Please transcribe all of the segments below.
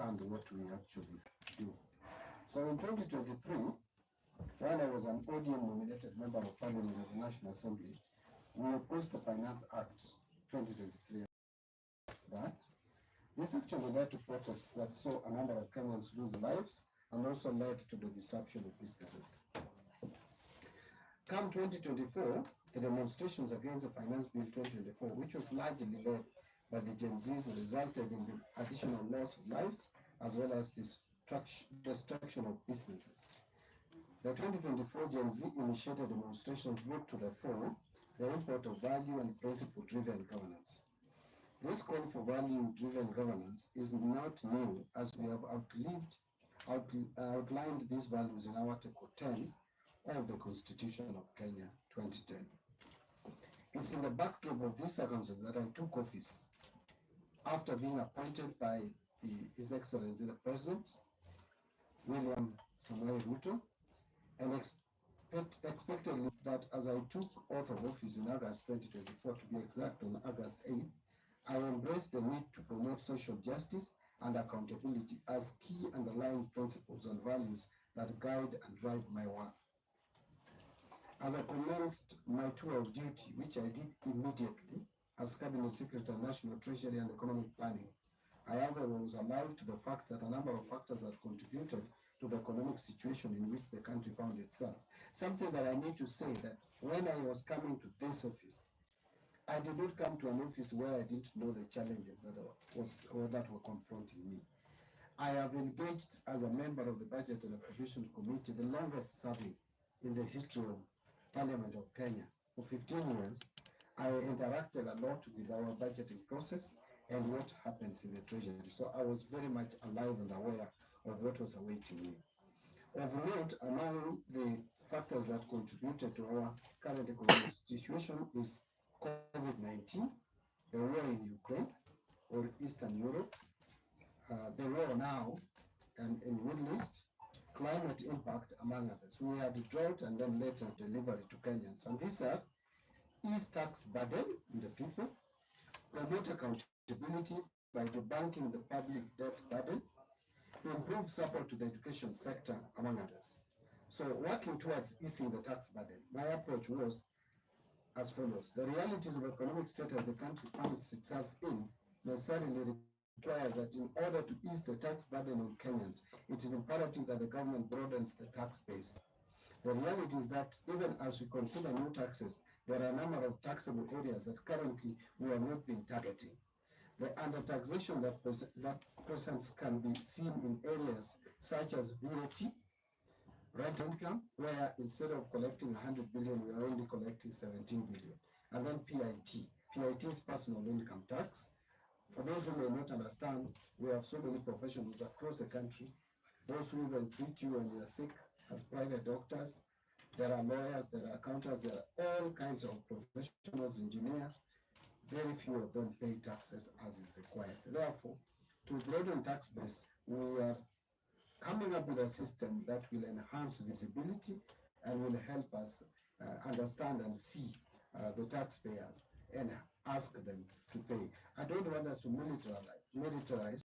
understand what we actually do. So in 2023, when I was an ODM-nominated member of Parliament of the National Assembly, we opposed the Finance Act 2023. That this actually led to protests that saw a number of Kenyans lose lives and also led to the disruption of businesses. Come 2024, the demonstrations against the Finance Bill 2024, which was largely led by the Gen Zs, resulted in the additional loss of lives as well as destruction of businesses. The 2024 Gen Z initiated demonstrations brought to the fore the import of value and principle-driven governance. This call for value-driven governance is not new, as we have outlined these values in Article 10 of the Constitution of Kenya 2010. It's in the backdrop of these circumstances that I took office after being appointed by His Excellency the President, William Samoei Ruto, and expected that as I took oath of office in August 2024, to be exact on August 8th, I embraced the need to promote social justice and accountability as key underlying principles and values that guide and drive my work. As I commenced my tour of duty, which I did immediately as Cabinet Secretary, National Treasury and Economic Planning, I was alive to the fact that a number of factors had contributed to the economic situation in which the country found itself. Something that I need to say that when I was coming to this office, I did not come to an office where I didn't know the challenges that were confronting me. I have engaged as a member of the Budget and Appropriation Committee, the longest serving in the history of Parliament of Kenya. For 15 years, I interacted a lot with our budgeting process and what happens in the Treasury. So I was very much alive and aware of what was awaiting me. Of note, among the factors that contributed to our current economic situation is COVID-19, the war in Ukraine or Eastern Europe, the war now and in Middle East, climate impact, among others. We had drought and then later delivery to Kenyans. And these are ease tax burden in the people, promote accountability by debunking the public debt burden, improve support to the education sector, among others. So working towards easing the tax burden, my approach was as follows. The realities of economic state as the country finds itself in necessarily require that in order to ease the tax burden on Kenyans, it is imperative that the government broadens the tax base. The reality is that even as we consider new taxes, there are a number of taxable areas that currently we have not been targeting. The under-taxation that presents can be seen in areas such as VAT, rent income, where instead of collecting 100 billion, we are only collecting 17 billion. And then PIT. PIT is personal income tax. For those who may not understand, we have so many professionals across the country. Those who even treat you when you are sick as private doctors. There are lawyers, there are accountants, there are all kinds of professionals, engineers. Very few of them pay taxes as is required. Therefore, to broaden tax base, we are coming up with a system that will enhance visibility and will help us understand and see the taxpayers and ask them to pay. I don't want us to militarize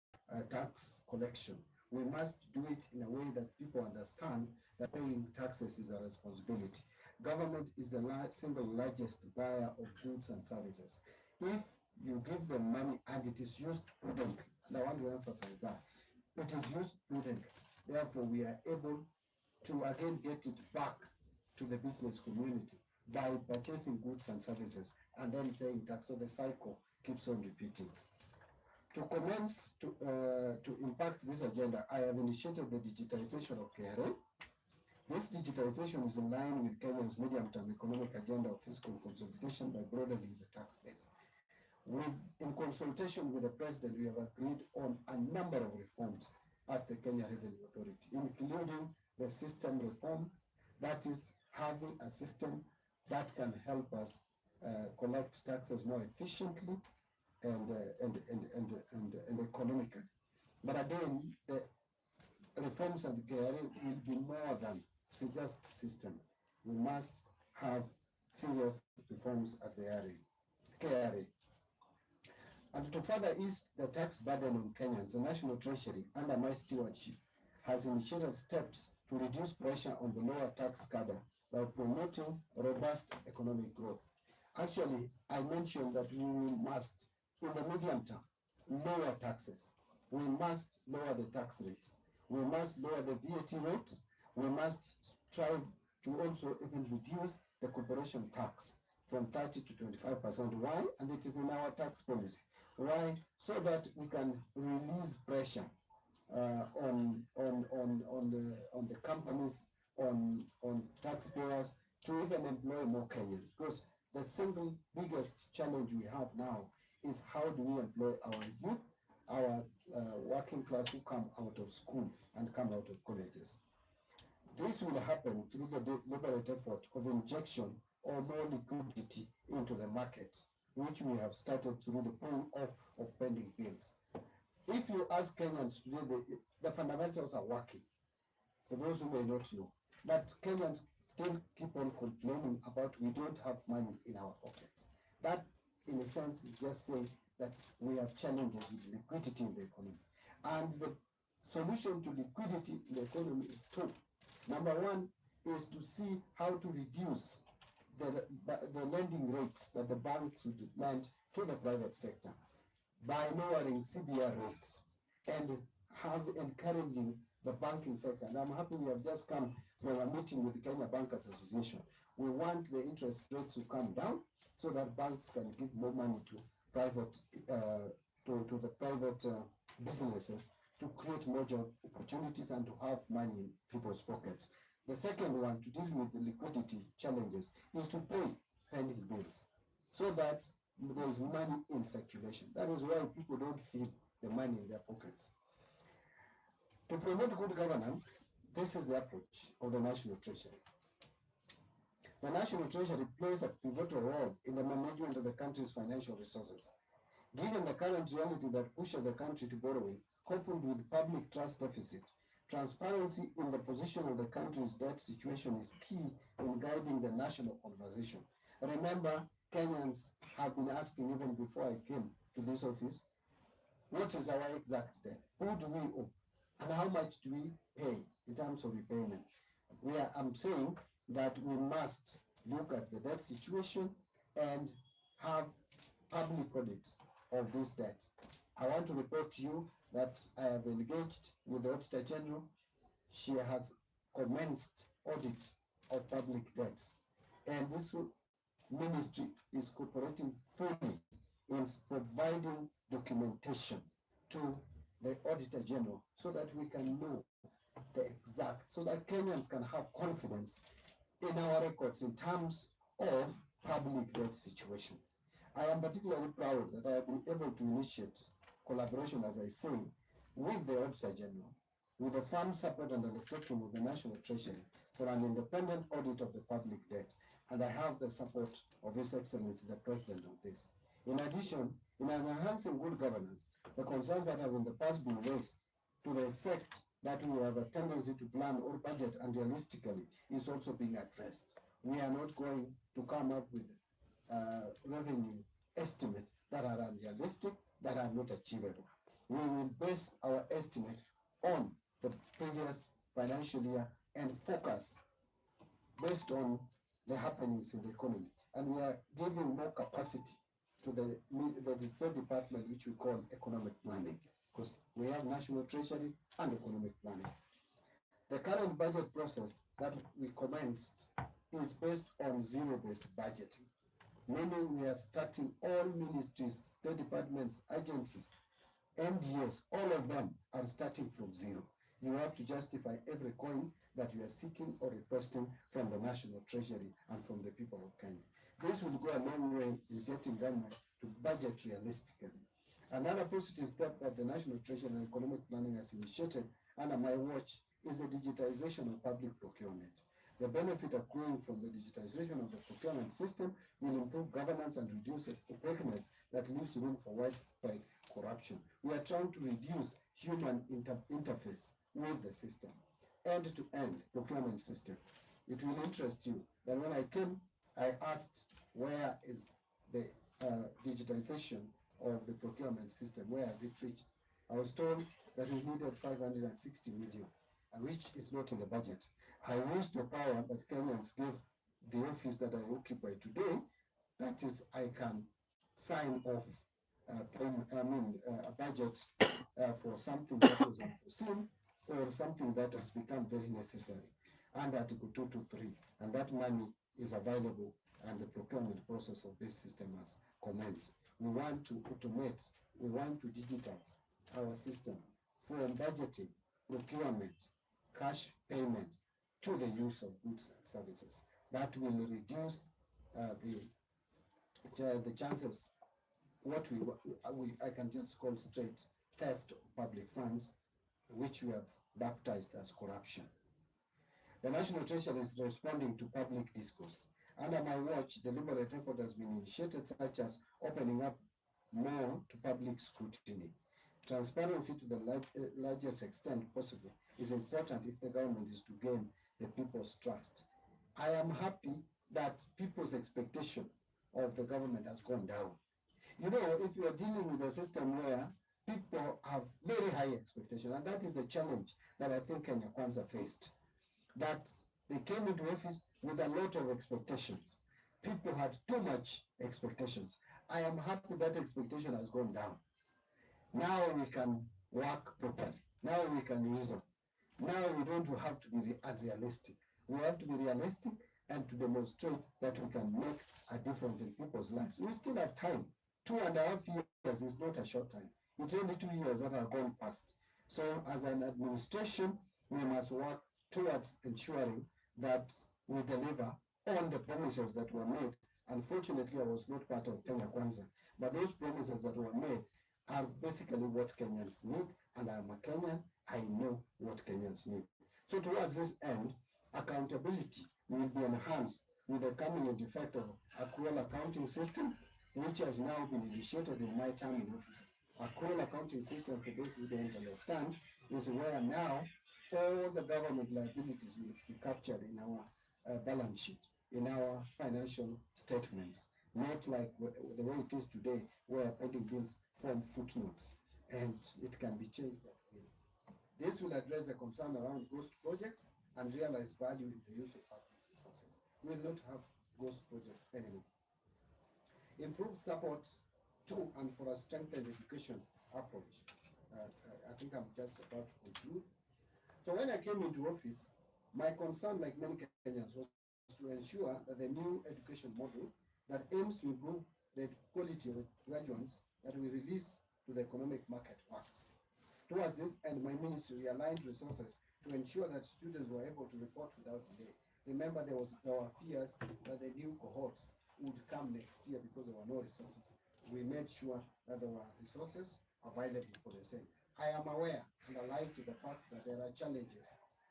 tax collection. We must do it in a way that people understand that paying taxes is a responsibility. Government is the single largest buyer of goods and services. If you give them money and it is used prudently, and I want to emphasize that, it is used prudently. Therefore, we are able to again get it back to the business community by purchasing goods and services and then paying tax. So the cycle keeps on repeating. To impact this agenda, I have initiated the digitization of KRA. This digitization is in line with Kenya's medium-term economic agenda of fiscal consolidation by broadening the tax base. In consultation with the President, we have agreed on a number of reforms at the Kenya Revenue Authority, including the system reform, that is having a system that can help us collect taxes more efficiently and economically. But again, the reforms at the KRA will be more than just system. We must have serious reforms at the KRA. And to further ease the tax burden on Kenyans, the National Treasury, under my stewardship, has initiated steps to reduce pressure on the lower tax cadre by promoting robust economic growth. Actually, I mentioned that we must, in the medium term, lower taxes. We must lower the tax rate. We must lower the VAT rate. We must strive to also even reduce the corporation tax from 30 to 25%. Why? And it is in our tax policy. Why? So that we can release pressure on the companies, on taxpayers to even employ more Kenyans. Because the single biggest challenge we have now is how do we employ our youth, our working class who come out of school and come out of colleges. This will happen through the deliberate effort of injection or more liquidity into the market, which we have started through the paying off of pending bills. If you ask Kenyans today, the fundamentals are working. For those who may not know, that Kenyans still keep on complaining about we don't have money in our pockets. That, in a sense, is just saying that we have challenges with liquidity in the economy. And the solution to liquidity in the economy is two. Number one is to see how to reduce the lending rates that the banks would lend to the private sector by lowering CBR rates and encouraging the banking sector. And I'm happy we have just come from a meeting with the Kenya Bankers Association. We want the interest rates to come down so that banks can give more money to private to the private businesses to create more job opportunities and to have money in people's pockets. The second one, to deal with the liquidity challenges, is to pay pending bills so that there is money in circulation. That is why people don't feel the money in their pockets. To promote good governance, this is the approach of the National Treasury. The National Treasury plays a pivotal role in the management of the country's financial resources. Given the current reality that pushes the country to borrowing, coupled with public trust deficit, transparency in the position of the country's debt situation is key in guiding the national conversation. Remember, Kenyans have been asking even before I came to this office, what is our exact debt? Who do we owe? And how much do we pay in terms of repayment? I'm saying that we must look at the debt situation and have public audit of this debt. I want to report to you that I have engaged with the Auditor General. She has commenced audit of public debts. And this ministry is cooperating fully in providing documentation to the Auditor General so that we can know the exact, so that Kenyans can have confidence in our records in terms of public debt situation. I am particularly proud that I have been able to initiate collaboration, as I say, with the Auditor General, with the firm support and undertaking of the National Treasury for an independent audit of the public debt. And I have the support of His Excellency, the President, of this. In addition, in enhancing good governance, the concerns that have in the past been raised to the effect that we have a tendency to plan or budget unrealistically is also being addressed. We are not going to come up with revenue estimates that are unrealistic, that are not achievable. We will base our estimate on the previous financial year and focus based on the happenings in the economy. And we are giving more capacity to the State Department, which we call economic planning, because we have National Treasury and economic planning. The current budget process that we commenced is based on zero-based budgeting, meaning we are starting all ministries, state departments, agencies, MDS, all of them are starting from zero. You have to justify every coin that you are seeking or requesting from the National Treasury and from the people of Kenya. This will go a long way in getting government to budget realistically. Another positive step that the National Treasury and Economic Planning has initiated under my watch is the digitization of public procurement. The benefit accruing from the digitization of the procurement system will improve governance and reduce opaqueness that leaves room for widespread corruption. We are trying to reduce human interface with the system, end-to-end procurement system. It will interest you that when I came, I asked where is the digitization of the procurement system. Where has it reached? I was told that we needed 560 million, which is not in the budget. I used the power that Kenyans give the office that I occupy today, that is, I can sign off a budget for something that was unforeseen or something that has become very necessary under Article 223, and that money is available and the procurement process of this system has commenced. We want to automate, we want to digitize our system from budgeting, procurement, cash payment to the use of goods and services. That will reduce the chances, I can just call straight theft of public funds, which we have baptized as corruption. The National Treasury is responding to public discourse. Under my watch, deliberate effort has been initiated, such as opening up more to public scrutiny. Transparency to the largest extent possible is important if the government is to gain the people's trust. I am happy that people's expectation of the government has gone down. You know, if you are dealing with a system where people have very high expectation, and that is the challenge that I think Kenya Kwanza faced, that they came into office with a lot of expectations. People had too much expectations. I am happy that expectation has gone down. Now we can work properly. Now we can reason. Now we don't have to be unrealistic. We have to be realistic and to demonstrate that we can make a difference in people's lives. We still have time. 2.5 years is not a short time. It's only 2 years that are gone past. So as an administration, we must work towards ensuring that we deliver on the promises that were made. Unfortunately, I was not part of Kenya Kwanza, but those promises that were made are basically what Kenyans need, and I'm a Kenyan, I know what Kenyans need. So towards this end, accountability will be enhanced with the coming into effect of accrual accounting system, which has now been initiated in my term in office. Accrual accounting system, for those who don't understand, is where now all the government liabilities will be captured in our balance sheet, in our financial statements, not like the way it is today, where pending bills form footnotes, and it can be changed that way. This will address the concern around ghost projects and realize value in the use of public resources. We will not have ghost projects anymore. Improved support to and for a strengthened education approach. I think I'm just about to conclude. So when I came into office, my concern, like many Kenyans, was to ensure that the new education model that aims to improve the quality of graduates that we release to the economic market works. Towards this end, my ministry aligned resources to ensure that students were able to report without delay. Remember, there were fears that the new cohorts would come next year because there were no resources. We made sure that there were resources available for the same. I am aware and alive to the fact that there are challenges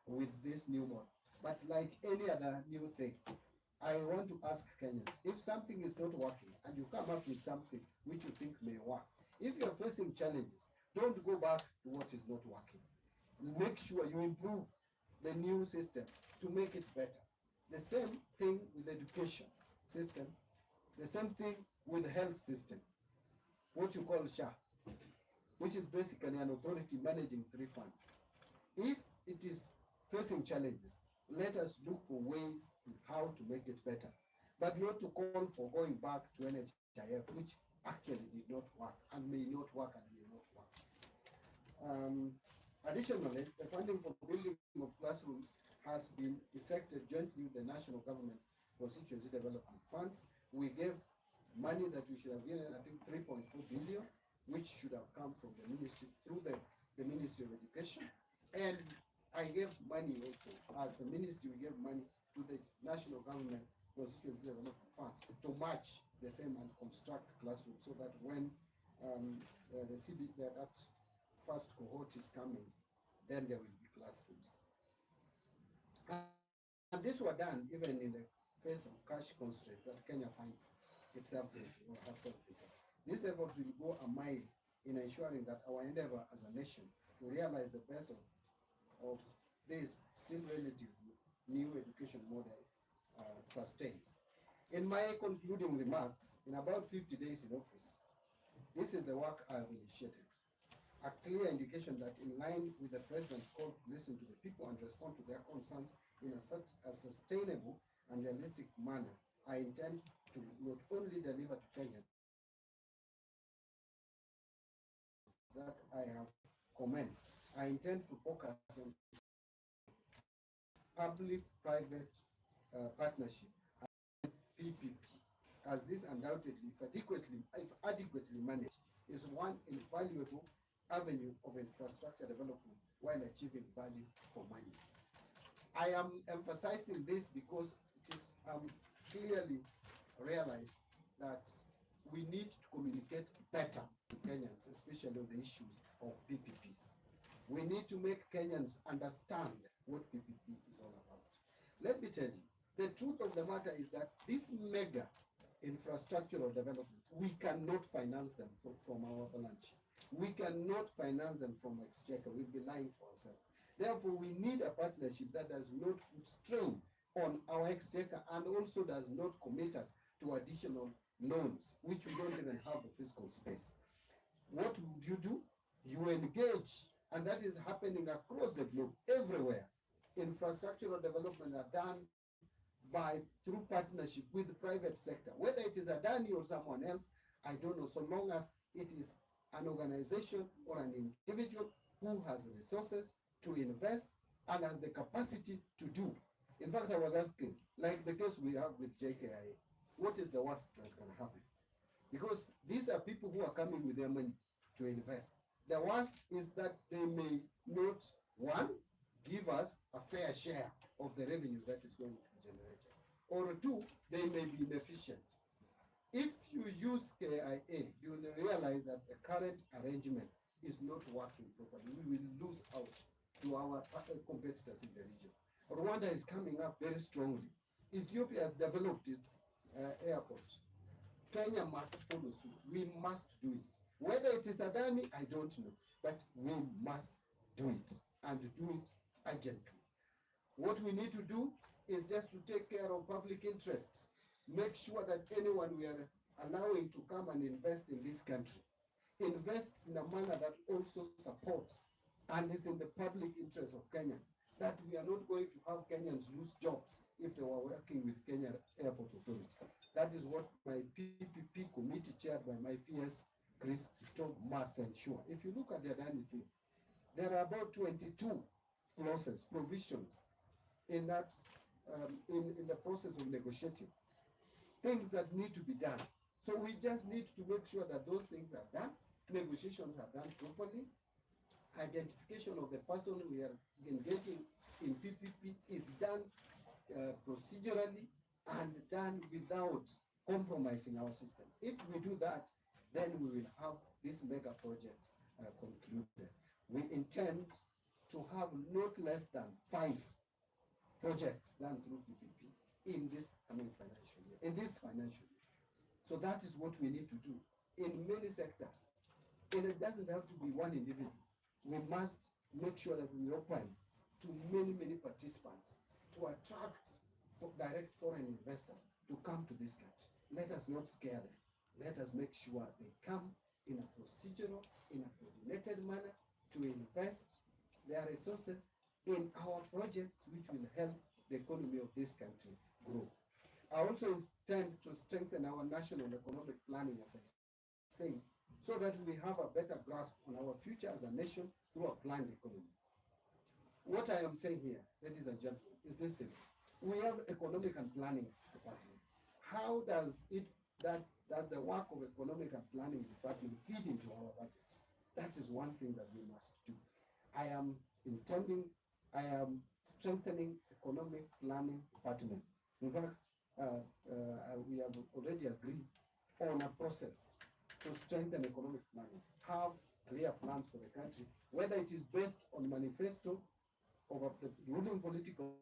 with this new model. But like any other new thing, I want to ask Kenyans, if something is not working and you come up with something which you think may work, if you're facing challenges, don't go back to what is not working. Make sure you improve the new system to make it better. The same thing with education system, the same thing with the health system, what you call SHA, which is basically an authority managing 3 funds. If it is facing challenges, let us look for ways how to make it better, but not to call for going back to NHIF, which actually did not work and may not work and may not work. Additionally, the funding for building of classrooms has been effected jointly with the national government constituency development funds. We gave money that we should have given, I think 3.4 billion, which should have come from the ministry through the Ministry of Education. And I gave money also, as a ministry, we gave money to the national government constituency development funds to match the same and construct classrooms, so that when that first cohort is coming, then there will be classrooms. And this was done even in the face of cash constraints that Kenya finds itself into or herself into. This effort will go a mile in ensuring that our endeavor as a nation to realize the best of this still relatively new education model sustains. In my concluding remarks, in about 50 days in office, This is the work I have initiated. A clear indication that in line with the President's call to listen to the people and respond to their concerns in such a sustainable and realistic manner, I intend to not only deliver to Kenyans that I have commenced, I intend to focus on public-private partnership, PPP, as this undoubtedly, if adequately managed, is one invaluable avenue of infrastructure development while achieving value for money. I am emphasizing this because it is clearly realized that we need to communicate better to Kenyans, especially on the issues of PPPs. We need to make Kenyans understand what PPP is all about. Let me tell you, the truth of the matter is that these mega infrastructural developments, we cannot finance them from our balance sheet. We cannot finance them from exchequer. We'll be lying to ourselves. Therefore, we need a partnership that does not put strain on our exchequer and also does not commit us to additional loans, which we don't even have the fiscal space. What would you do? You engage, and that is happening across the globe, everywhere. Infrastructural development are done through partnership with the private sector. Whether it is Adani or someone else, I don't know, so long as it is an organization or an individual who has the resources to invest and has the capacity to do. In fact, I was asking, like the case we have with JKIA, what is the worst that can happen? Because these are people who are coming with their money to invest. The worst is that they may not, one, give us a fair share of the revenue that is going to be generated. Or two, they may be inefficient. If you use KIA, you will realize that the current arrangement is not working properly. We will lose out to our competitors in the region. Rwanda is coming up very strongly. Ethiopia has developed its airport. Kenya must follow suit. We must do it. Whether it is Adani, I don't know, but we must do it and do it urgently. What we need to do is just to take care of public interests. Make sure that anyone we are allowing to come and invest in this country invests in a manner that also supports and is in the public interest of Kenya. That we are not going to have Kenyans lose jobs if they were working with Kenya Airport Authority. That is what my PPP committee chaired by my PS, Chris Kito, must ensure. If you look at the Adani thing, there are about 22 clauses, provisions in that in the process of negotiating. Things that need to be done. So we just need to make sure that those things are done, negotiations are done properly, identification of the person we are engaging in PPP is done procedurally and done without compromising our systems. If we do that, then we will have this mega project concluded. We intend to have not less than 5 projects done through PPP in this coming financial year. So that is what we need to do in many sectors. And it doesn't have to be one individual. We must make sure that we open to many, many participants to attract direct foreign investors to come to this country. Let us not scare them. Let us make sure they come in a procedural, in a coordinated manner to invest their resources in our projects which will help the economy of this country grow. I also intend to strengthen our national economic planning, as I say, so that we have a better grasp on our future as a nation through a planned economy. What I am saying here, ladies and gentlemen, is this simple. We have economic and planning department. How does the work of economic and planning department feed into our budgets? That is one thing that we must do. I am strengthening economic planning department. In fact, we have already agreed on a process to strengthen economic planning, have clear plans for the country, whether it is based on manifesto of the ruling political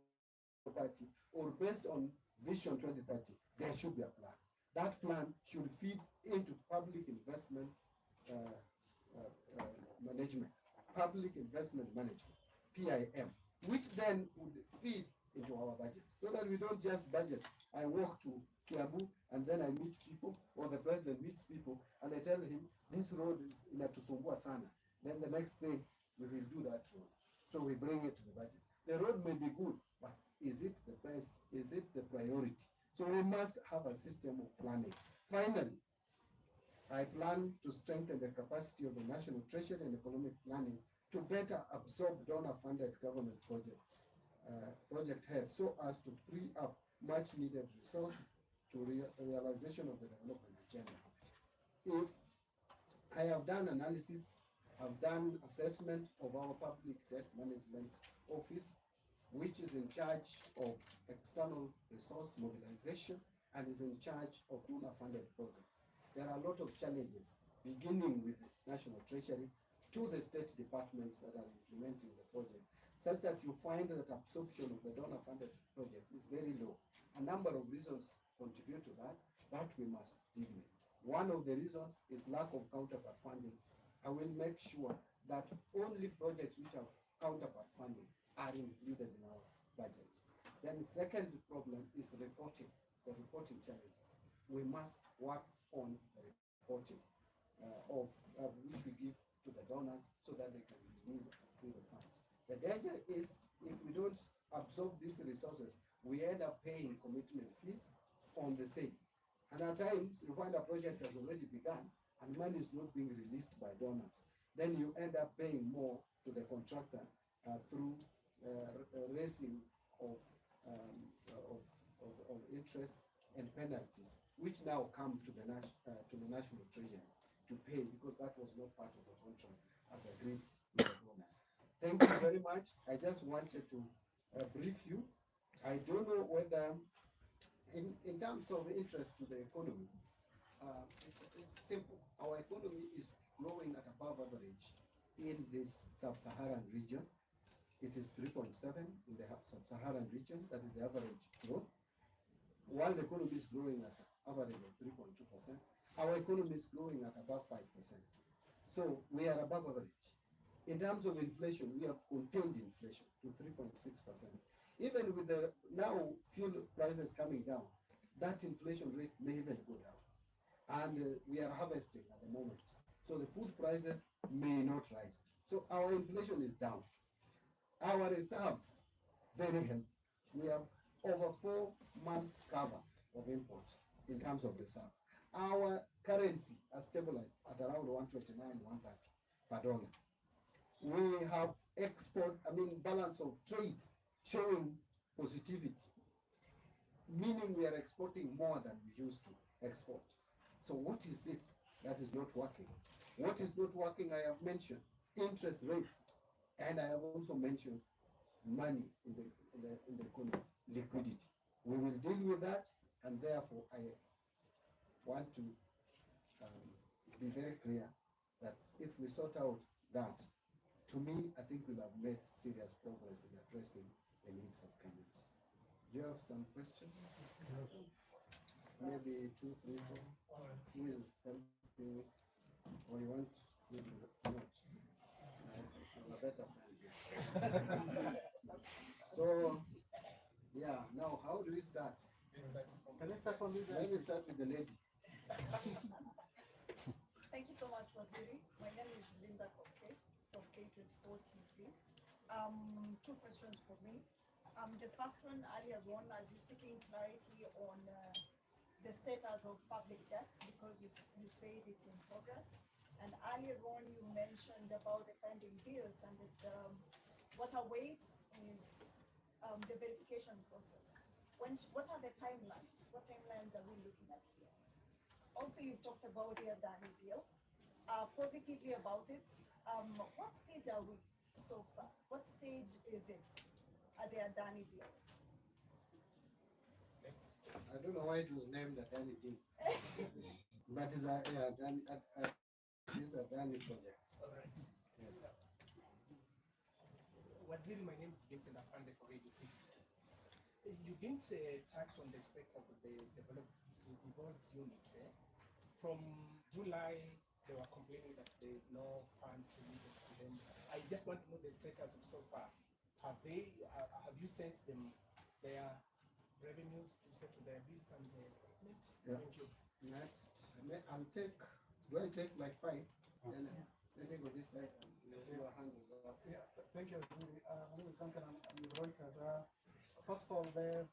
party or based on Vision 2030, there should be a plan. That plan should feed into public investment management, PIM, which then would feed into our budget, so that we don't just budget. I walk to Kiabu and then I meet people, or the president meets people, and I tell him this road is inatusumbua sana. Then the next thing we will do that road. So we bring it to the budget. The road may be good, but is it the best? Is it the priority? So we must have a system of planning. Finally, I plan to strengthen the capacity of the National Treasury and economic planning to better absorb donor-funded government project heads, so as to free up much-needed resources to realization of the development agenda. If I have done analysis, I've done assessment of our public debt management office, which is in charge of external resource mobilization and is in charge of donor-funded projects. There are a lot of challenges, beginning with the National Treasury to the state departments that are implementing the project, such that you find that absorption of the donor-funded project is very low. A number of reasons contribute to that we must deal with. One of the reasons is lack of counterpart funding. I will make sure that only projects which have counterpart funding are included in our budget. Then the second problem is reporting, the reporting challenges. We must work on the reporting which we give to the donors so that they can release and free the funds. The danger is if we don't absorb these resources, we end up paying commitment fees on the same. And at times, you find a project has already begun and money is not being released by donors. Then you end up paying more to the contractor through raising of interest and penalties, which now come to the National Treasury to pay, because that was not part of the contract as agreed with the donors. Thank you very much. I just wanted to brief you. I don't know whether, in terms of interest to the economy, it's simple. Our economy is growing at above average in this sub-Saharan region. It is 3.7 in the sub-Saharan region. That is the average growth. While the economy is growing at an average of 3.2%, our economy is growing at above 5%. So we are above average. In terms of inflation, we have contained inflation to 3.6%. Even with the now fuel prices coming down, that inflation rate may even go down. And we are harvesting at the moment. So the food prices may not rise. So our inflation is down. Our reserves, very healthy. We have over 4 months cover of imports in terms of reserves. Our currency has stabilized at around 129, 130 per dollar. We have balance of trade showing positivity, meaning we are exporting more than we used to export. So what is it that is not working? What is not working, I have mentioned interest rates, and I have also mentioned money in the economy, liquidity. We will deal with that, and therefore I want to be very clear that if we sort out that, to me, I think we'll have made serious progress in addressing the needs of Kenyans. Do you have some questions? Maybe 2, 3, 4. Who is helping me? Or you want me to note? I'm a better friend here. So, yeah, now how do we start? Can I start from this? Let me start with the lady. Thank you so much, Waziri. My name is Linda Koske from K24 TV. 2 questions for me. The first one, earlier on, as you're seeking clarity on the status of public debt, because you said it's in progress. And earlier on, you mentioned about the pending bills and what awaits is the verification process. What are the timelines? What timelines are we looking at here? Also, you've talked about the Adani deal. Positively about it. What stage are we so far? What stage is it at the Adani deal? I don't know why it was named Adani deal. But it's a Adani project. All right. Yes. Waziri, my name is Vincent Afande for Radio City. You didn't touch on the status of the developed units. From July, they were complaining that there is no funds released to them. I just want to know the status of so far. Have you sent them their revenues to settle their bills and next. Yeah. Thank you. Next, I'll take, do I take like 5? Then let me go this side and your hand is up. Yeah, thank you. My name is Duncan. I'm with Reuters. First of all, the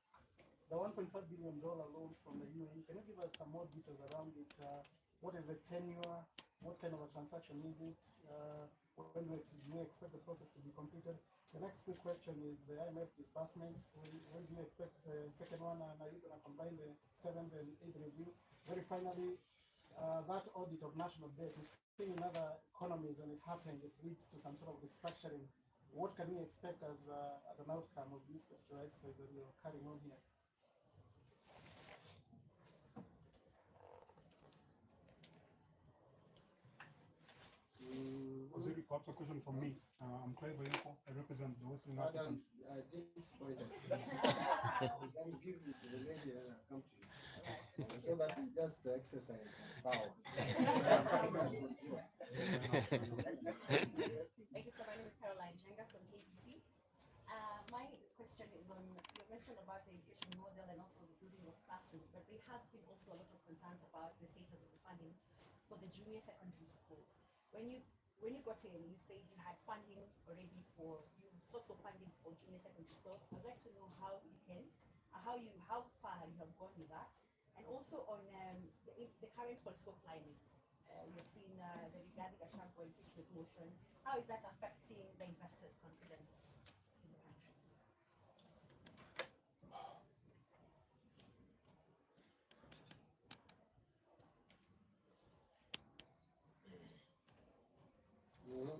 $1.5 billion loan from the UAE, can you give us some more details around it? What is the tenure? What kind of a transaction is it? When do you expect the process to be completed? The next quick question is the IMF disbursement. When do you expect the second one? And are you going to combine the 7th and 8th review? Very finally, that audit of national debt, we've seen in other economies when it happens, it leads to some sort of restructuring. What can we expect as an outcome of this particular exercise that you're carrying on here? Perhaps a question from me. I'm Clay Bayoko. I represent the Western African. I didn't spoil it. I'll give it to the lady and I'll come to you. So that we just exercise power. Thank you. So my name is Caroline Jenga from ABC. My question is on, you mentioned about the education model and also the building of classrooms, but there has been also a lot of concerns about the status of the funding for the junior secondary schools. When you got in, you said you had funding already for, you source of funding for junior secondary schools. I'd like to know how far you have gone with that, and also on the current political climate. We've seen the regarding Ashanti impeachment motion. How is that affecting the investors' confidence in the country?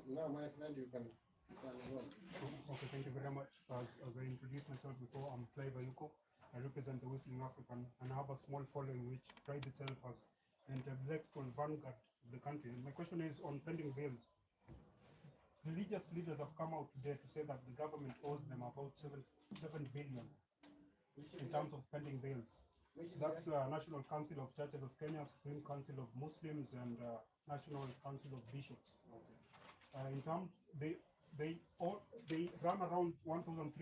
No, my friend, you can go. Okay, thank you very much. As I introduced myself before, I'm Clay Bayoko. I represent the Western African and have a small following which prides itself as an intellectual vanguard of the country. And my question is on pending bills. Religious leaders have come out today to say that the government owes them about 7 billion in terms of pending bills. That's National Council of Churches of Kenya, Supreme Council of Muslims, and National Council of Bishops. Okay. In terms, they run around 1,300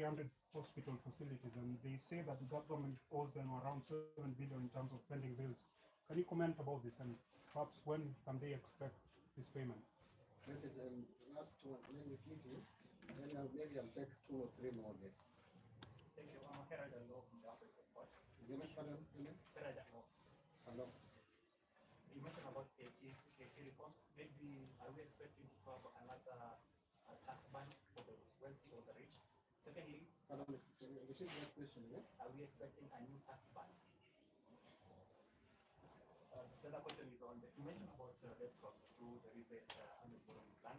hospital facilities, and they say that the government owes them around 7 billion in terms of pending bills. Can you comment about this, and perhaps when can they expect this payment? Maybe the last one, let me give you, then maybe I'll take 2 or 3 more later. Thank you. I'm Herod Law from the African Report. You know, pardon? Herod Law. Hello. You mentioned about KT reforms. Maybe are we expecting to have another tax ban for the wealthy or the rich? Secondly, Pardon, can you repeat that question again? are we expecting a new tax ban? The other question is on the, you mentioned about debt swaps through the recent borrowing plan.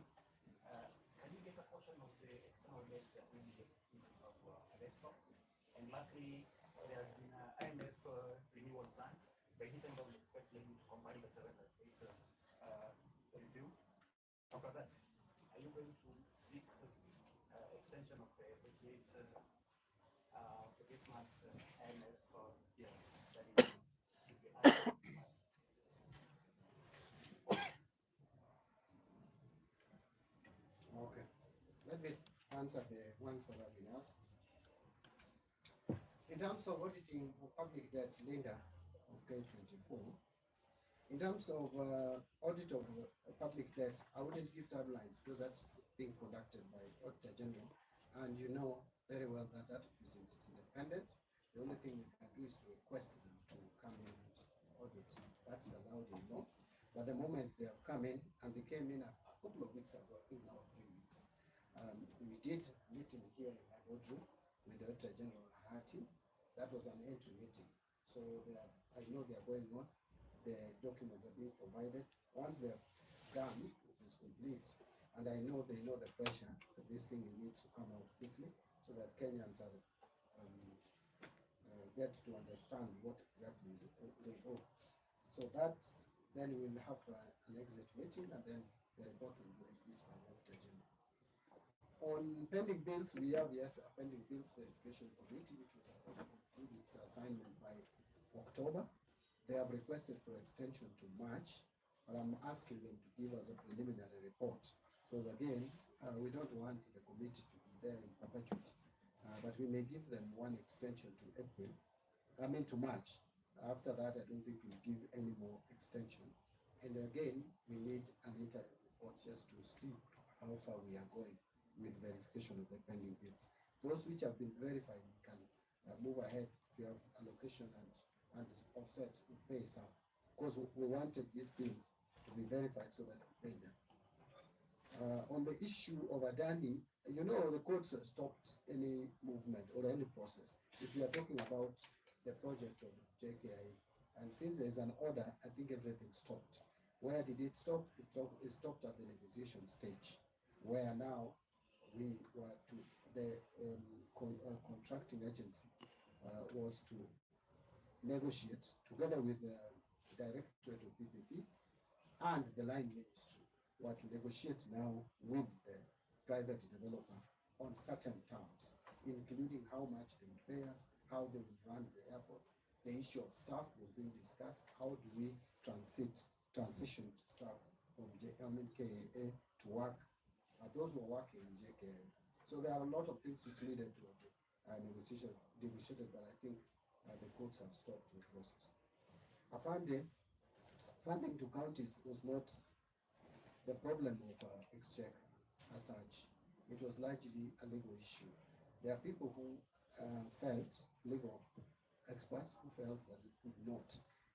Can you get a portion of the external debt that will be used of debt swap? And lastly, there has been IMF renewal plans. By December, we expect them to combine the 7th and 8th review. After that, are you going to seek extension of the 38 for this month's IMF year? That is, Okay. Let me answer the ones that have been asked. In terms of auditing of public debt, Linda, of K24, in terms of audit of public debt, I wouldn't give timelines because that's being conducted by Auditor General, and you know very well that that is independent. The only thing we can do is to request them to come in and audit. That is allowed in law. But the moment they have come in, and they came in a couple of weeks ago, I think now 3 weeks, we did a meeting here in my boardroom with the Auditor General Hati. That was an entry meeting. So I know they are going on. The documents are being provided. Once they are done, it is complete. And I know they know the pressure that this thing needs to come out quickly so that Kenyans are get to understand what exactly is going on. So that's, then we will have an exit meeting, and then the report will be released by the Auditor General. On pending bills, we have, yes, a pending bills verification committee, which was supposed to conclude its assignment by October. They have requested for extension to March, but I'm asking them to give us a preliminary report. Because again, we don't want the committee to be there in perpetuity. but we may give them one extension to April, to March. After that, I don't think we'll give any more extension. And again, we need an interim report just to see how far we are going with verification of the pending bills. Those which have been verified, we can move ahead if we have allocation and offset, we pay some. Because we wanted these bills to be verified so that we pay them. On the issue of Adani, the courts have stopped any movement or any process. If we are talking about the project of JKI, and since there is an order, I think everything stopped. Where did it stop? It stopped at the negotiation stage, where now we were to the contracting agency was to negotiate together with the Directorate of PPP and the line ministry were to negotiate now with the private developer on certain terms, including how much they will pay us, how they will run the airport. The issue of staff was being discussed. How do we transition staff from KAA to work? Those who are working in JKA. So there are a lot of things which needed to be negotiated, but I think the courts have stopped the process. Funding to counties was not the problem of exchequer as such. It was largely a legal issue. There are people who felt, legal experts who felt that we could not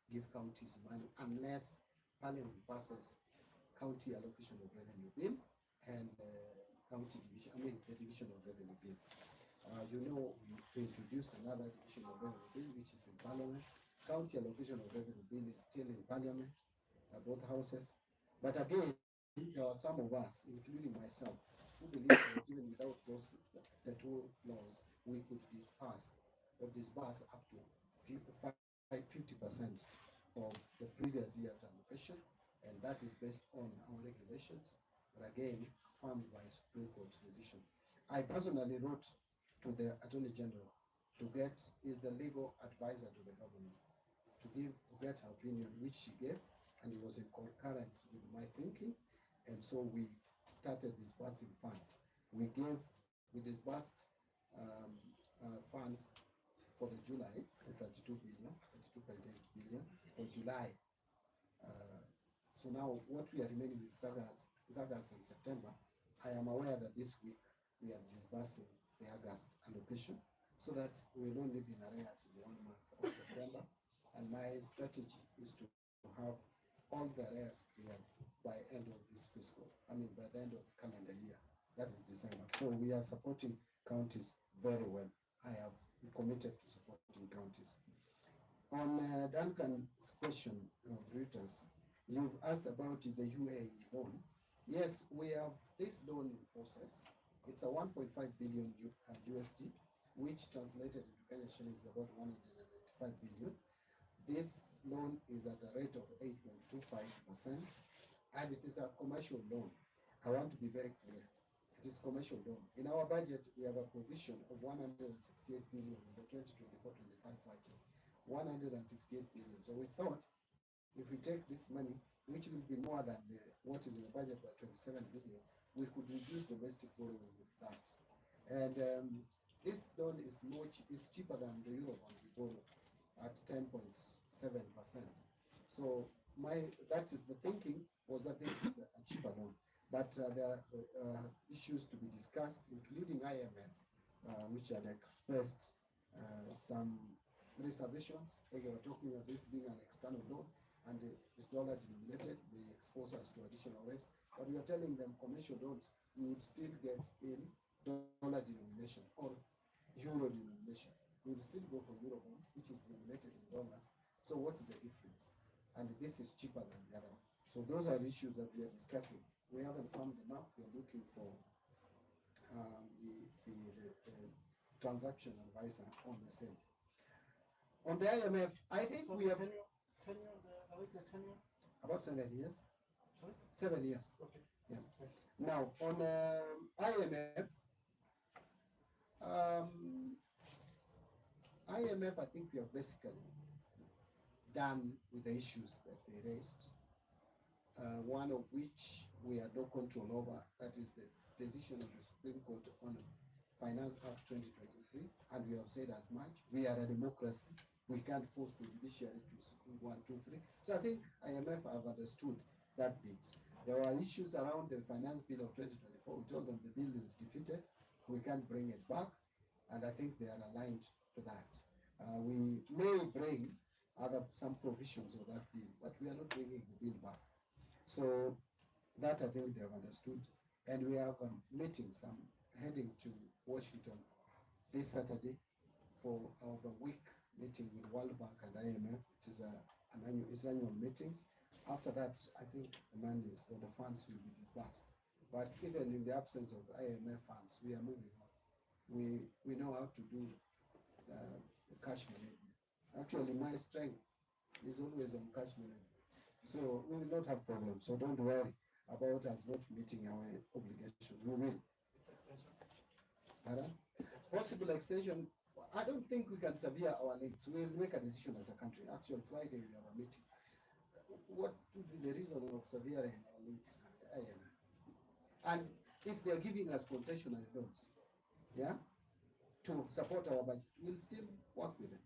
give counties money unless Parliament passes county allocation of revenue bill and county division, the division of revenue bill. We introduced another division of revenue bill which is in Parliament. County allocation of revenue bill is still in Parliament, both houses. But again, there are some of us, including myself, who believe that even without the two laws, we could disburse up to 50% of the previous year's allocation, and that is based on our regulations, but again, affirmed by Supreme Court decision. I personally wrote to the Attorney General to get the legal advisor to the government to get her opinion, which she gave, and it was in concurrence with my thinking, and so we started disbursing funds. We disbursed funds for the July, 32.8 billion for July. So now what we are remaining with August and September. I am aware that this week we are disbursing the August allocation so that we will only be in arrears in 1 month of September. And my strategy is to have all the arrears cleared by end of this by the end of the calendar year. That is December. So we are supporting counties very well. I have committed to supporting counties. On Duncan's question of Reuters, you've asked about the UAE loan. Yes, we have this loan in process. It's a 1.5 billion USD, which translated into Kenyan shillings is about 195 billion. This loan is at a rate of 8.25%, and it is a commercial loan. I want to be very clear. It is commercial loan. In our budget, we have a provision of 168 billion in the 2024-25 budget. 168 billion. So we thought if we take this money, which will be more than what is in the budget by 27 billion, we could reduce domestic borrowing with that. And this loan is cheaper than the Eurobond we borrow at 10.7%. So that is the thinking, was that this is a cheaper loan. But there are issues to be discussed, including IMF, which had expressed some reservations, because they were talking about this being an external loan and it's dollar denominated, they expose us to additional risk. But we are telling them commercial loans, we would still get in dollar denomination or euro denomination. We would still go for Eurobond, which is denominated in dollars. So what is the difference? And this is cheaper than the other one. So those are the issues that we are discussing. We haven't found them out. We are looking for the transaction advisor on the same. On the IMF, I think we have tenure? about 7 years. Sorry? 7 years. Okay. Yeah. Now on IMF, I think we have basically done with the issues that they raised. One of which we had no control over, that is the decision of the Supreme Court on Finance Act 2023, and we have said as much. We are a democracy. We can't force the judiciary to do 1, 2, 3. So I think IMF have understood that bit. There were issues around the finance bill of 2024. We told them the bill is defeated. We can't bring it back, and I think they are aligned to that. We may bring some provisions of that bill, but we are not bringing the bill back. So that I think they have understood, and we have meetings. I'm heading to Washington this Saturday for our week meeting with World Bank and IMF. It is an annual meeting. After that, I think the money or the funds will be disbursed. But even in the absence of IMF funds, we are moving on. We know how to do cash management. Actually, my strength is always on cash management. So we will not have problems. So don't worry about us not meeting our obligations. We will. Possible extension. I don't think we can sever our links. We'll make a decision as a country. Actually, Friday we have a meeting. What would be the reason of severing our links with the IMF? And if they're giving us concessionary loans, yeah, to support our budget, we'll still work with them.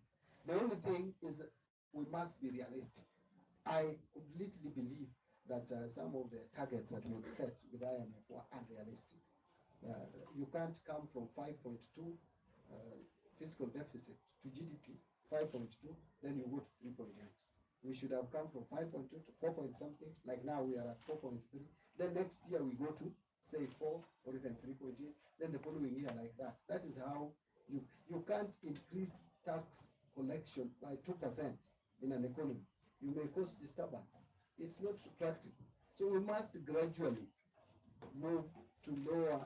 The only thing is that we must be realistic. I completely believe that some of the targets that were set with IMF were unrealistic. You can't come from 5.2 fiscal deficit to GDP, 5.2, then you go to 3.8. We should have come from 5.2 to 4 point something, like now we are at 4.3. Then next year we go to say 4 or even 3.8, then the following year like that. That is how you can't increase tax collection by 2% in an economy. You may cause disturbance. It's not practical. So we must gradually move to lower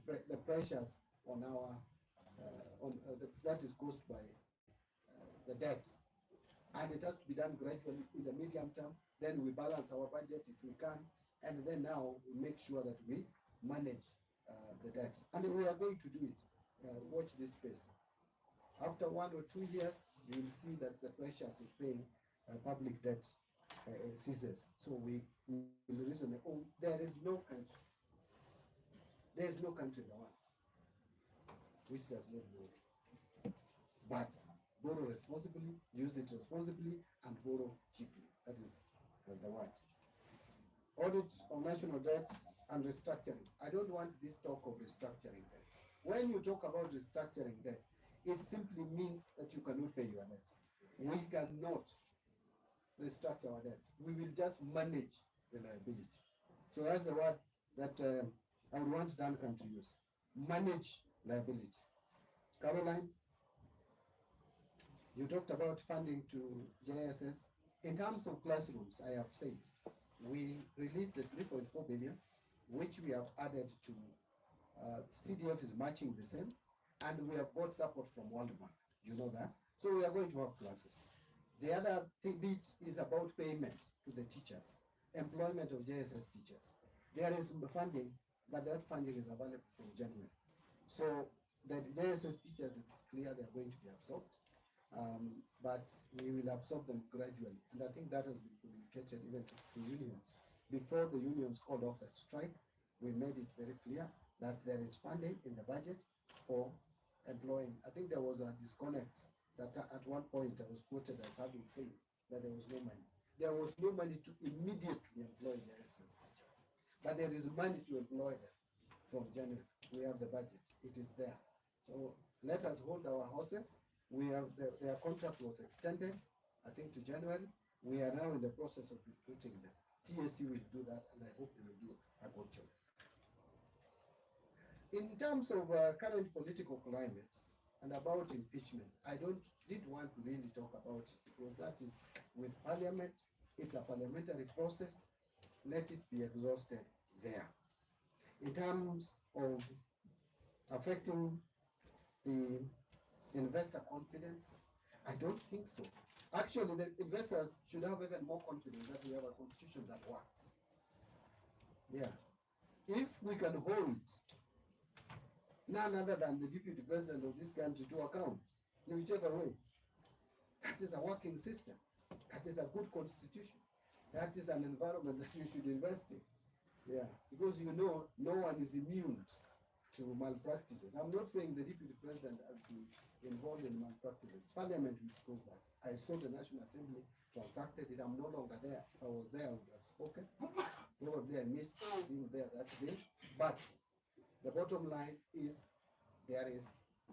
the pressures on our that is caused by the debt, and it has to be done gradually in the medium term. Then we balance our budget if we can, and then now we make sure that we manage the debt, and we are going to do it. Watch this space. After 1 or 2 years, you will see that the pressures of paying public debt ceases. So we will reason. Oh, there is no country in the world which does not borrow. But borrow responsibly, use it responsibly, and borrow cheaply. That is the word. Audit of national debt and restructuring. I don't want this talk of restructuring debt. When you talk about restructuring debt, it simply means that you cannot pay your debts. We cannot restructure our debts. We will just manage the liability. So that's the word that I would want Duncan to use. Manage liability. Caroline, you talked about funding to JSS. In terms of classrooms, I have said, we released the 3.4 billion, which we have added to CDF is matching the same, and we have got support from World Bank. You know that? So we are going to have classes. The other bit is about payments to the teachers, employment of JSS teachers. There is funding, but that funding is available from January. So the JSS teachers, it's clear they are going to be absorbed, but we will absorb them gradually. And I think that has been communicated even to unions. Before the unions called off the strike, we made it very clear that there is funding in the budget for employing. I think there was a disconnect that at one point I was quoted as having said that there was no money. There was no money to immediately employ the JSS teachers, but there is money to employ them from January. We have the budget. It is there. So let us hold our horses. We have their contract was extended, I think, to January. We are now in the process of recruiting them. TSC will do that, and I hope they will do a good job. In terms of current political climate and about impeachment, I did want to really talk about it because that is with Parliament. It's a parliamentary process. Let it be exhausted there. In terms of affecting the investor confidence, I don't think so. Actually, the investors should have even more confidence that we have a constitution that works. Yeah. If we can hold none other than the deputy president of this country to account, in whichever way, that is a working system. That is a good constitution. That is an environment that you should invest in. Yeah. Because you know no one is immune to malpractices. I'm not saying the deputy president has been involved in malpractices. Parliament will prove that. I saw the National Assembly transacted it. I'm no longer there. If I was there, I would have spoken. Probably I missed being there that day. But the bottom line is there is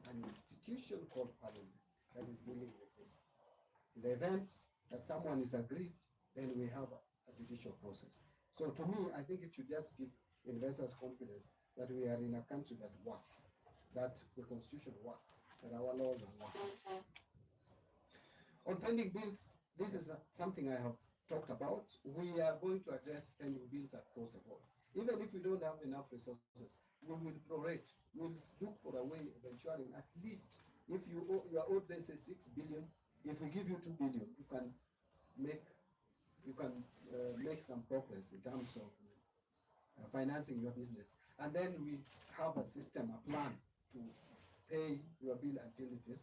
an institution called Parliament that is dealing with this. In the event that someone is aggrieved, then we have a judicial process. So to me, I think it should just give investors confidence that we are in a country that works, that the constitution works, that our laws are working. On pending bills, this is something I have talked about. We are going to address pending bills across the board. Even if we don't have enough resources, we will prorate. We'll look for a way of ensuring at least if you are owed, let's say 6 billion, if we give you 2 billion, you can make some progress in terms of financing your business. And then we have a system, a plan to pay your bill until it is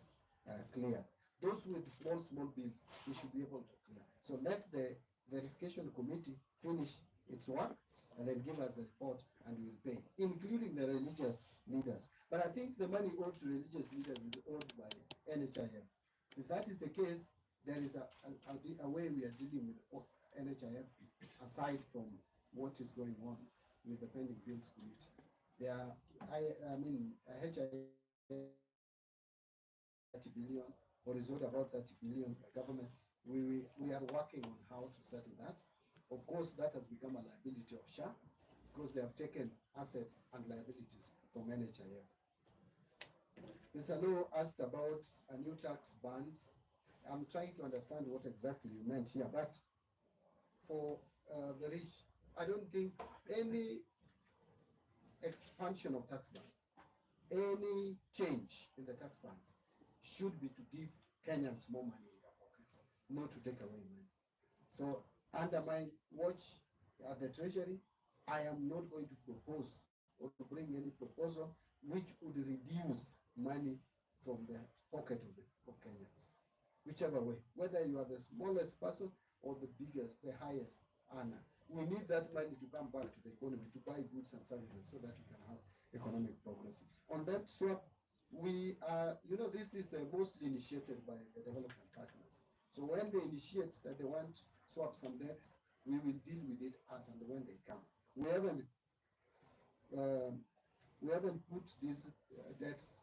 clear. Those with small bills, we should be able to clear. So let the verification committee finish its work and then give us a report and we'll pay, including the religious leaders. But I think the money owed to religious leaders is owed by NHIF. If that is the case, there is a way we are dealing with NHIF aside from what is going on with the pending bills committee. There are, HIF 30 billion, or is owed about 30 billion by government. We are working on how to settle that. Of course, that has become a liability of SHA because they have taken assets and liabilities from NHIF. Mr. Lowe asked about a new tax band. I'm trying to understand what exactly you meant here, but for the rich, I don't think any expansion of tax band, any change in the tax band should be to give Kenyans more money in their pockets, not to take away money. So under my watch at the Treasury, I am not going to propose or to bring any proposal which would reduce money from the pocket of Kenyans. Whichever way, whether you are the smallest person or the biggest, the highest earner, we need that money to come back to the economy to buy goods and services so that we can have economic progress. On that swap, we are, this is mostly initiated by the development partners. So when they initiate that they want swap some debts, we will deal with it as and when they come. We haven't put these debts,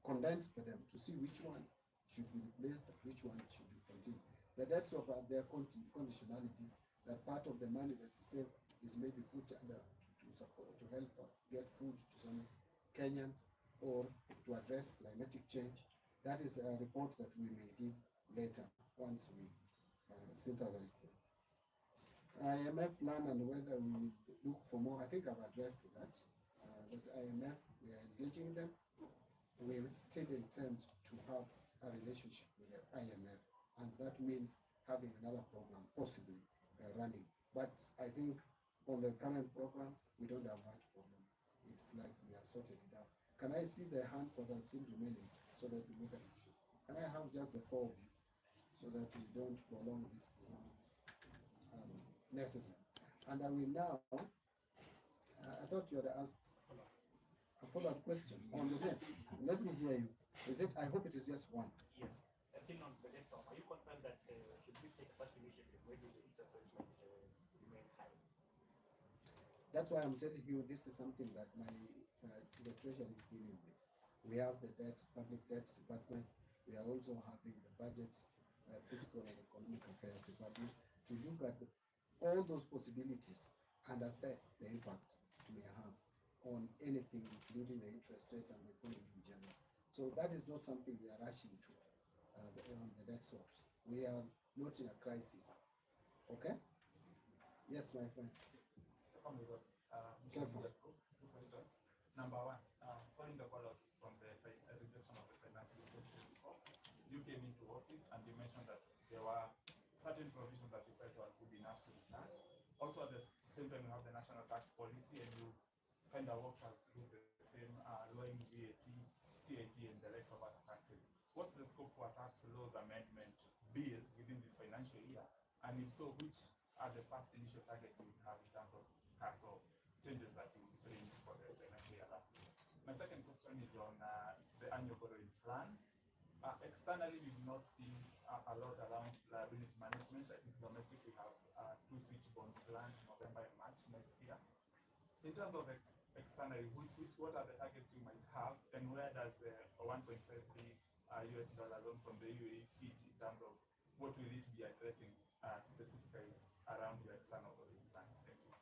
condensed them to see which one should be replaced and which one should be continued. The debts of their conditionalities, that part of the money that is saved is maybe put under to support, to help get food to some Kenyans or to address climatic change. That is a report that we may give later once we synthesize it. IMF plan and whether we look for more, I think I've addressed that. But IMF, we are engaging them. We still intend to have a relationship with the IMF, and that means having another program possibly running. But I think on the current program, we don't have much problem. It's like we have sorted it out. Can I see the hands that are still remaining so that we look at it? Can I have just the 4 of you so that we don't prolong this necessary? And I will now, I thought you had asked a follow-up question on the same. Let me hear you. Is it? I hope it is just one. Yes. Still on the desktop, are you concerned that should we take such initiative, maybe the interest rate might remain high? That's why I'm telling you this is something that the Treasury is dealing with. We have the public debt department. We are also having the budget, fiscal and economic affairs department to look at all those possibilities and assess the impact it may have on anything, including the interest rates and the economy in general. So that is not something we are rushing to on the debt swaps. We are not in a crisis. Okay? Yes, my friend. Two questions. Number one, following the call from the rejection of the financial institution before, you came into office and you mentioned that there were certain provisions that you felt were good enough to return. Also, at the same time, you have the national tax policy, and you kind of worked with the same lowering VAT, CAT, and the rest of other taxes. What's the scope for a tax laws amendment bill within this financial year? And if so, which are the first initial targets you have in terms of cuts or changes that you bring for the financial year? That's My second question is on the annual borrowing plan. Externally, we've not seen a lot around liability management. I think domestic we have two switch bonds planned November and March next year. In terms of externally, what are the targets you might have, and where does the 1.5 billion US dollar loan from the UAE fit in terms of what we need to be addressing specifically around your external borrowing plan? Thank you.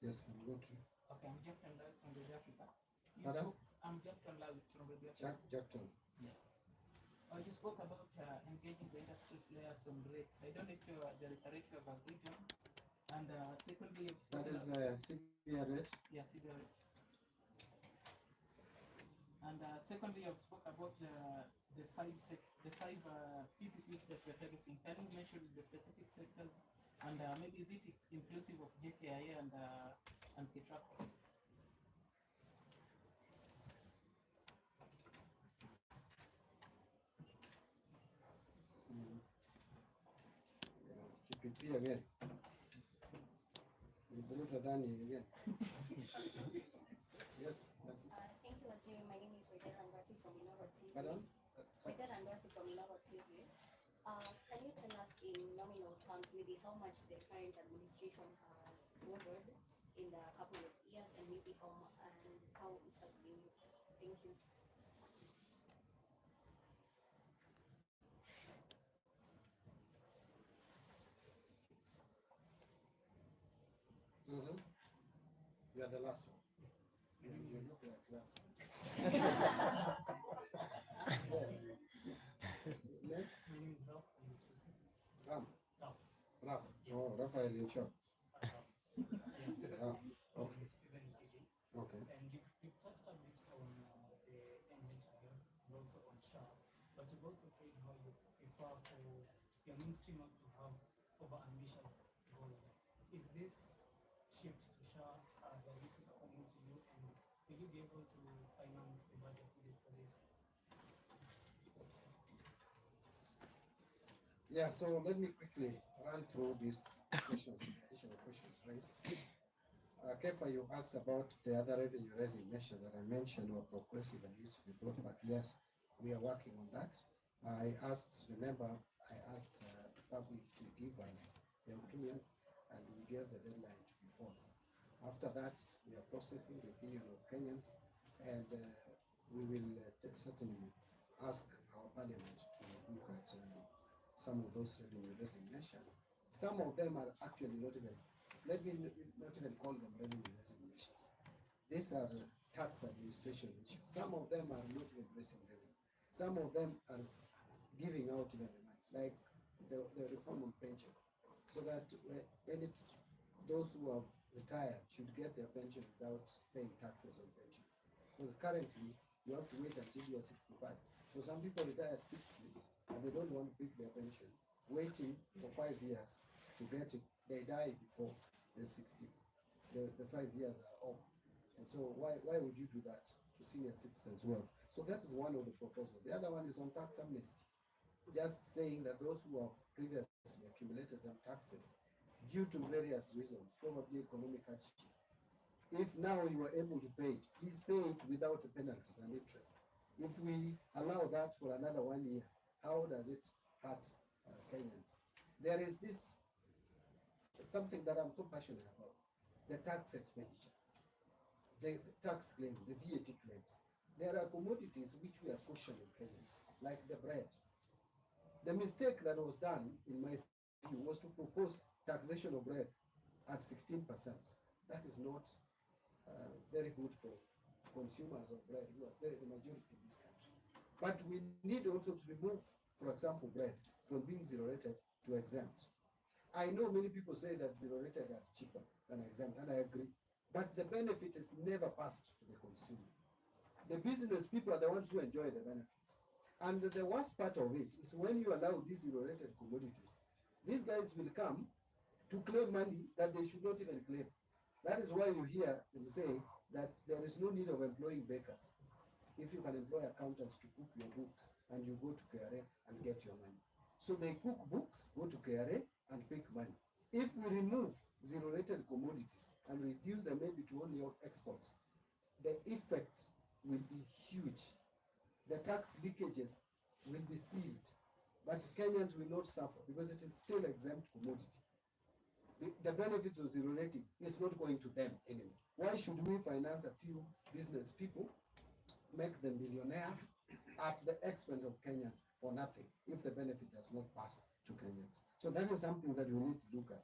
Yes, I'm going to. Okay, I'm Jack from West Africa. Pardon? I'm Jack from West Africa. Jackton. Yeah. You spoke about engaging the industry players on rates. I don't know if there is a rate you have agreed on. And secondly, you've That spoken is CPR rate. yeah, cigarette. And secondly, you've spoke about the five PPPs that we're targeting. Can you mention the specific sectors? And maybe is it inclusive of JKIA and KITRAC? PPP again. You put it down again. Yes. Thank you, Waziri. My name is Weder Mbadi from Inoro TV. Pardon? Weder Mbadi from Inoro TV. Can you tell us in nominal terms maybe how much the current administration has borrowed in the couple of years and maybe how it has been used? Thank you. You are the last one. You look like last one. Yes. My name is Ralph. Ram. Ralph. Raf. Oh, Raphael in short. Raf. Okay. Okay. And you touched a bit on the NHIF and also on SHA, but you've also said how you prefer for your ministry not to have over-ambitious goals. Is this shift to SHA realistic according to you, and will you be able to finance the budget needed for this? Yeah, so let me quickly run through these additional questions raised. Kefa, you asked about the other revenue raising measures that I mentioned were progressive and used to be brought back. Yes, we are working on that. I asked the public to give us their opinion, and we gave the deadline to be forth. After that, we are processing the opinion of Kenyans, and we will certainly ask our parliament to look at some of those revenue raising measures. Some of them are actually not even, let me not even call them revenue raising measures. These are tax administration issues. Some of them are not even raising revenue. Some of them are giving out even the money, like the reform on pension, so that those who have retired should get their pension without paying taxes on pension. Because currently, you have to wait until you are 65. So some people retire at 60 and they don't want to pick their pension, waiting for 5 years to get it. They die before the 60. The 5 years are up. And so why would you do that to senior citizens who have? So that is one of the proposals. The other one is on tax amnesty. Just saying that those who have previously accumulated some taxes due to various reasons, probably economic hardship, if now you are able to pay it, please pay it without the penalties and interest. If we allow that for another 1 year, how does it hurt Kenyans? There is this something that I'm so passionate about: the tax expenditure, the tax claim, the VAT claims. There are commodities which we are cautioning Kenyans, like the bread. The mistake that was done, in my view, was to propose taxation of bread at 16%. That is not very good for consumers of bread, who are the majority in this country. But we need also to remove, for example, bread from being zero-rated to exempt. I know many people say that zero-rated are cheaper than exempt, and I agree. But the benefit is never passed to the consumer. The business people are the ones who enjoy the benefits. And the worst part of it is when you allow these zero-rated commodities, these guys will come to claim money that they should not even claim. That is why you hear them say that there is no need of employing bakers if you can employ accountants to cook your books and you go to KRA and get your money. So they cook books, go to KRA and pick money. If we remove zero-rated commodities and reduce them maybe to only exports, the effect will be huge. The tax leakages will be sealed, but Kenyans will not suffer because it is still exempt commodity. The benefits of zero rating is not going to them anymore. Why should we finance a few business people, make them millionaires at the expense of Kenyans for nothing if the benefit does not pass to Kenyans? So that is something that we need to look at.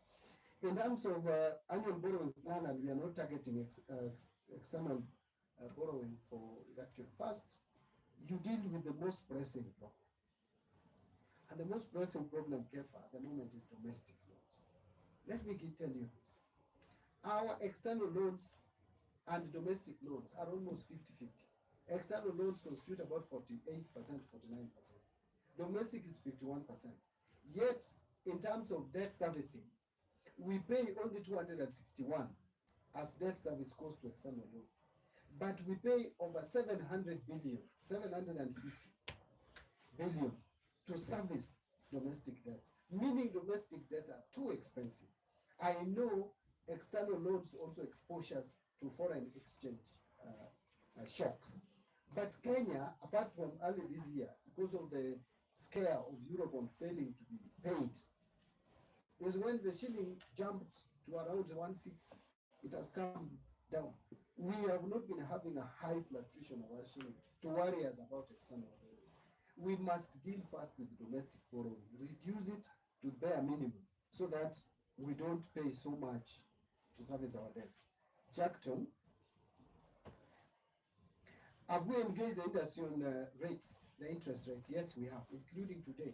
In terms of annual borrowing plan, and we are not targeting external borrowing for reduction. First, you deal with the most pressing problem. And the most pressing problem, Kefa, at the moment is domestic loans. Let me tell you this. Our external loans and domestic loans are almost 50-50. External loans constitute about 48%, 49%. Domestic is 51%. Yet, in terms of debt servicing, we pay only 261 as debt service cost to external loan. But we pay over 700 billion, 750 billion to service domestic debts, meaning domestic debts are too expensive. I know external loans also exposures to foreign exchange shocks. But Kenya, apart from early this year, because of the scare of Eurobond failing to be paid, is when the shilling jumped to around 160. It has come down. We have not been having a high fluctuation of our shilling to worry us about external borrowing. We must deal first with domestic borrowing, reduce it to bare minimum so that we don't pay so much to service our debts. Jackton, have we engaged the industry on rates, the interest rates? Yes, we have, including today.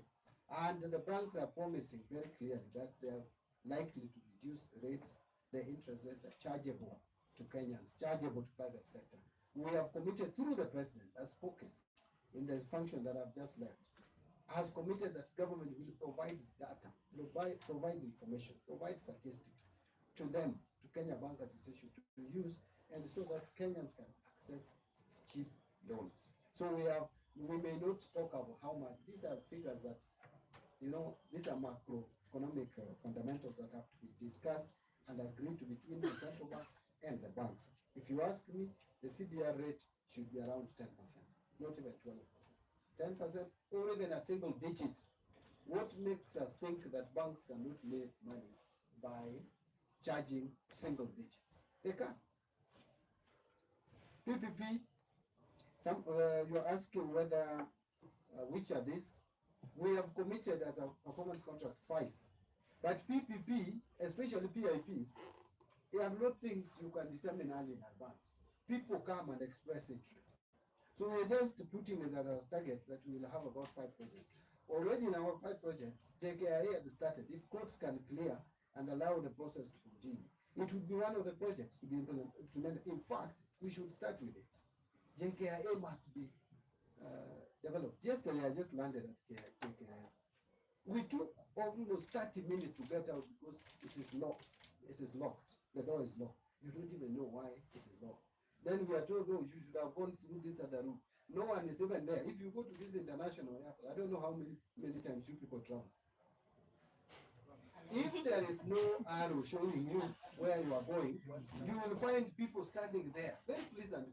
And the banks are promising very clearly that they are likely to reduce the rates, the interest rate chargeable to Kenyans, chargeable to private sector. We have committed through the president, has spoken in the function that I've just left, has committed that government will provide data, provide information, provide statistics to them, to Kenya Bank Association to use, and so that Kenyans can access cheap loans. So we may not talk about how much. These are figures that, these are macroeconomic fundamentals that have to be discussed and agreed to between the central bank and the banks. If you ask me, the CBR rate should be around 10%, not even 12%. 10% or even a single digit. What makes us think that banks cannot make money by charging single digits? They can. PPP, you're asking whether, which are these? We have committed as a performance contract 5. But PPP, especially PIPs, they are not things you can determine early in advance. People come and express interest. So we're just putting it as a target that we will have about 5 projects. Already in our 5 projects, JKIA had started. If courts can clear and allow the process to continue, it would be one of the projects to be implemented. In fact, we should start with it. JKIA must be developed. Yesterday, I just landed at JKIA. We took almost 30 minutes to get out because it is locked. It is locked. The door is locked. You don't even know why it is locked. Then we are told, oh, you should have gone through this other route. No one is even there. If you go to this international airport, I don't know how many times you people travel. If there is no arrow showing you where you are going, you will find people standing there, very pleasant,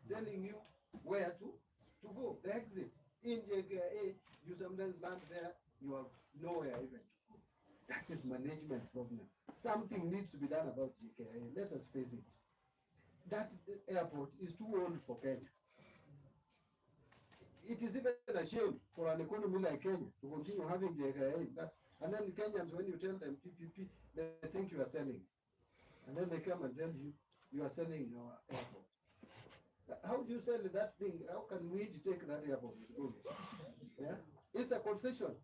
telling you where to go, the exit. In JKA, you sometimes land there, you have nowhere even to go. That is management problem. Something needs to be done about JKA. Let us face it. That airport is too old for Kenya. It is even a shame for an economy like Kenya to continue having JKA. And then the Kenyans, when you tell them PPP, they think you are selling. And then they come and tell you, you are selling your airport. How do you sell that thing? How can we take that airport? Yeah? It's a concession.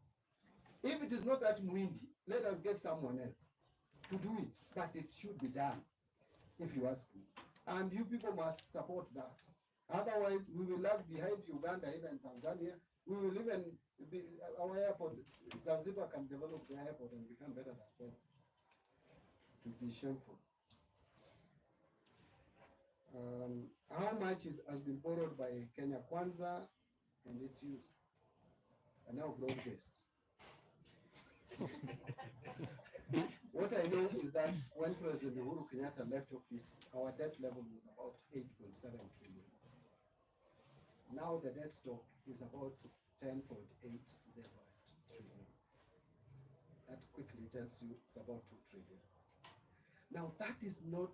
If it is not that windy, let us get someone else to do it. But it should be done, if you ask me. And you people must support that. Otherwise, we will lag behind Uganda, even Tanzania. We will even be, our airport, Zanzibar can develop the airport and become better than Kenya. To be shameful. How much has been borrowed by Kenya Kwanza and its youth? And now broad-based. What I know is that when President Uhuru Kenyatta left office, our debt level was about 8.7 trillion. Now the debt stock is about 10.8 trillion. That quickly tells you it's about 2 trillion. Now that is not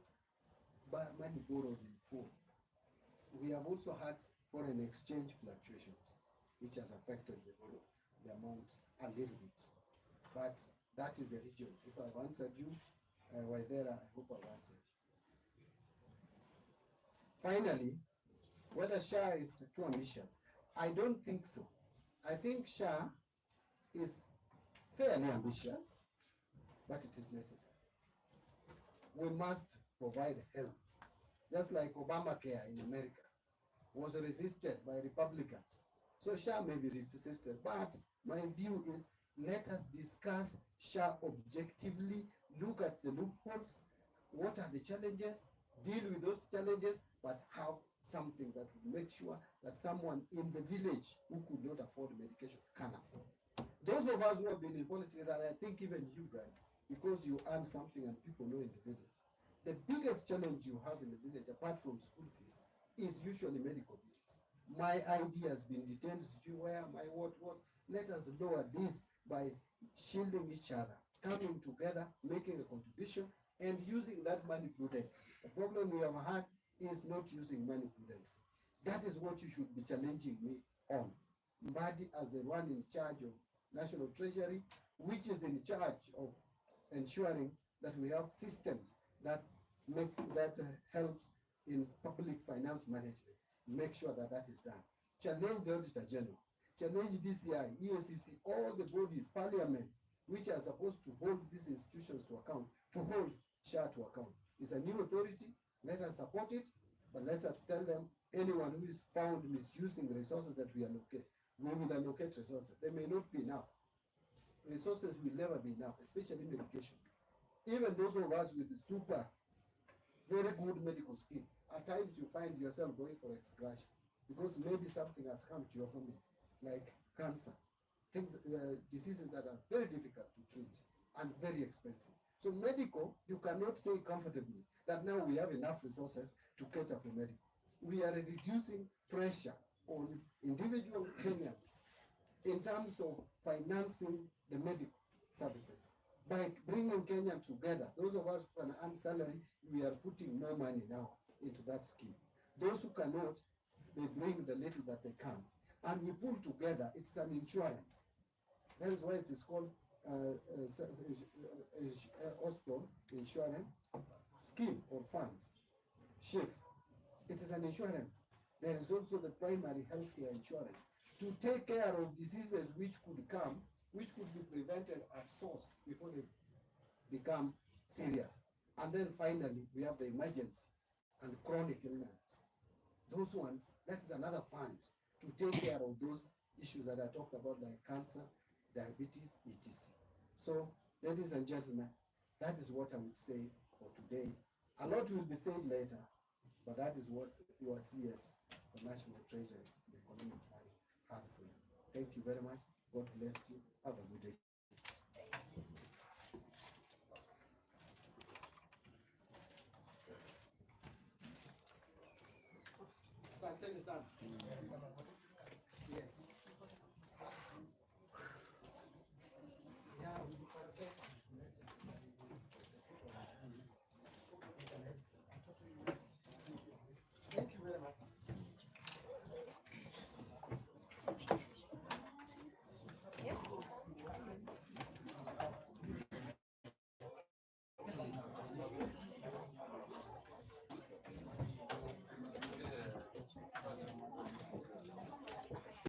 money borrowed in full. We have also had foreign exchange fluctuations, which has affected the amount a little bit. But that is the region. If I've answered you, Waithera, I hope I've answered. Finally, whether SHA is too ambitious, I don't think so. I think SHA is fairly ambitious, but it is necessary. We must provide help. Just like Obamacare in America was resisted by Republicans. So SHA may be resisted, but my view is let us discuss SHA objectively, look at the loopholes, what are the challenges, deal with those challenges, but have something that will make sure that someone in the village who could not afford medication can afford. Those of us who have been in politics, and I think even you guys, because you earn something and people know in the village, the biggest challenge you have in the village, apart from school fees, is usually medical bills. My idea has been detained, where, my what, let us lower this by shielding each other, coming together, making a contribution, and using that money prudently. The problem we have had is not using money prudently. That is what you should be challenging me on. Mbadi as the one in charge of National Treasury, which is in charge of ensuring that we have systems that helps in public finance management. Make sure that that is done. Challenge the Auditor General, challenge DCI, EACC, all the bodies, Parliament, which are supposed to hold these institutions to account, to hold SHA to account. It's a new authority. Let us support it, but let us tell them anyone who is found misusing resources that we allocate, we will allocate resources. They may not be enough. Resources will never be enough, especially medication. Even those of us with very good medical skill, at times you find yourself going for excursion because maybe something has come to your family, like cancer, diseases that are very difficult to treat and very expensive. So medical, you cannot say comfortably that now we have enough resources to cater for medical. We are reducing pressure on individual Kenyans in terms of financing the medical services. By bringing Kenyans together, those of us who can earn salary, we are putting more money now into that scheme. Those who cannot, they bring the little that they can. And we pull together, it's an insurance. That is why it is called Osborne Insurance Scheme or Fund, SHIF. It is an insurance. There is also the primary healthcare insurance to take care of diseases which could come, which could be prevented at source before they become serious. And then finally, we have the emergency and chronic illness. Those ones, that is another fund to take care of those issues that I talked about, like cancer, diabetes, etc. So, ladies and gentlemen, that is what I would say for today. A lot will be said later, but that is what your CS, the National Treasury, the Economic Planning, had for you. Thank you very much. God bless you. Have a good day. Asanteni sana. Yes. Yeah, we forget. Thank you very much.